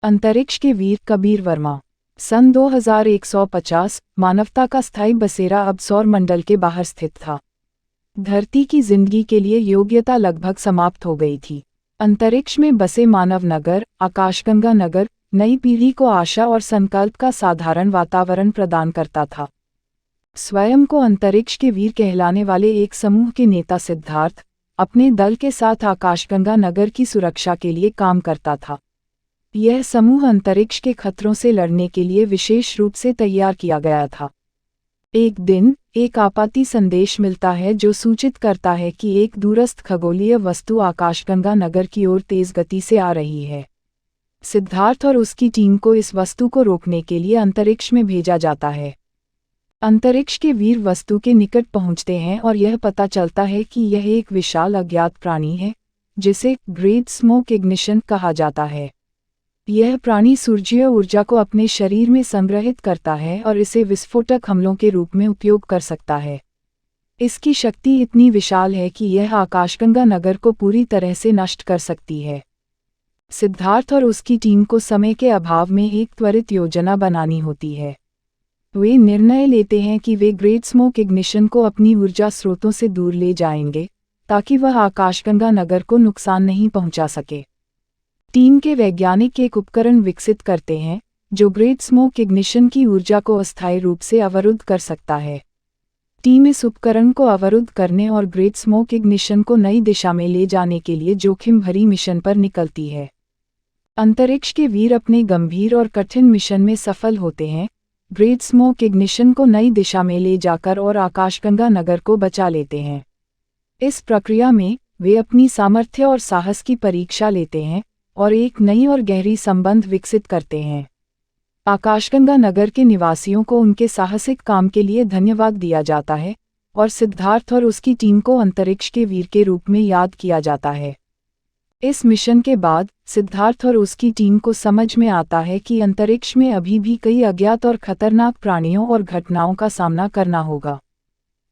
अंतरिक्ष के वीर कबीर वर्मा। सन 2150 मानवता का स्थायी बसेरा अब सौर मंडल के बाहर स्थित था। धरती की जिंदगी के लिए योग्यता लगभग समाप्त हो गई थी। अंतरिक्ष में बसे मानव नगर, आकाशगंगा नगर, नई पीढ़ी को आशा और संकल्प का साधारण वातावरण प्रदान करता था। स्वयं को अंतरिक्ष के वीर कहलाने वाले एक समूह के नेता सिद्धार्थ अपने दल के साथ आकाशगंगा नगर की सुरक्षा के लिए काम करता था। यह समूह अंतरिक्ष के खतरों से लड़ने के लिए विशेष रूप से तैयार किया गया था। एक दिन एक आपाती संदेश मिलता है जो सूचित करता है कि एक दूरस्थ खगोलीय वस्तु आकाशगंगा नगर की ओर तेज गति से आ रही है। सिद्धार्थ और उसकी टीम को इस वस्तु को रोकने के लिए अंतरिक्ष में भेजा जाता है। अंतरिक्ष के वीर वस्तु के निकट पहुंचते हैं और यह पता चलता है कि यह एक विशाल अज्ञात प्राणी है जिसे ग्रेट स्मोक इग्निशन कहा जाता है। यह प्राणी सूर्यीय ऊर्जा को अपने शरीर में संग्रहित करता है और इसे विस्फोटक हमलों के रूप में उपयोग कर सकता है। इसकी शक्ति इतनी विशाल है कि यह आकाशगंगा नगर को पूरी तरह से नष्ट कर सकती है। सिद्धार्थ और उसकी टीम को समय के अभाव में एक त्वरित योजना बनानी होती है। वे निर्णय लेते हैं कि वे ग्रेट स्मोक इग्निशन को अपनी ऊर्जा स्रोतों से दूर ले जाएंगे ताकि वह आकाशगंगा नगर को नुकसान नहीं पहुंचा सके। टीम के वैज्ञानिक एक उपकरण विकसित करते हैं जो ग्रेट स्मोक इग्निशन की ऊर्जा को अस्थायी रूप से अवरुद्ध कर सकता है। टीम इस उपकरण को अवरुद्ध करने और ग्रेट स्मोक इग्निशन को नई दिशा में ले जाने के लिए जोखिम भरी मिशन पर निकलती है। अंतरिक्ष के वीर अपने गंभीर और कठिन मिशन में सफल होते हैं, ग्रेट स्मोक इग्निशन को नई दिशा में ले जाकर और आकाशगंगा नगर को बचा लेते हैं। इस प्रक्रिया में वे अपनी सामर्थ्य और साहस की परीक्षा लेते हैं और एक नई और गहरी संबंध विकसित करते हैं। आकाशगंगा नगर के निवासियों को उनके साहसिक काम के लिए धन्यवाद दिया जाता है और सिद्धार्थ और उसकी टीम को अंतरिक्ष के वीर के रूप में याद किया जाता है। इस मिशन के बाद सिद्धार्थ और उसकी टीम को समझ में आता है कि अंतरिक्ष में अभी भी कई अज्ञात और खतरनाक प्राणियों और घटनाओं का सामना करना होगा।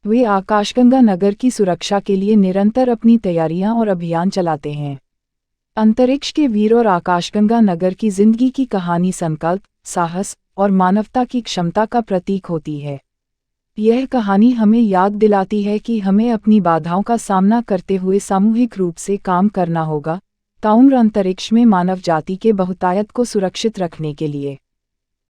वे आकाशगंगा नगर की सुरक्षा के लिए निरंतर अपनी तैयारियां और अभियान चलाते हैं। अंतरिक्ष के वीर और आकाशगंगा नगर की जिंदगी की कहानी संकल्प, साहस और मानवता की क्षमता का प्रतीक होती है। यह कहानी हमें याद दिलाती है कि हमें अपनी बाधाओं का सामना करते हुए सामूहिक रूप से काम करना होगा, ताउम्र अंतरिक्ष में मानव जाति के बहुतायत को सुरक्षित रखने के लिए।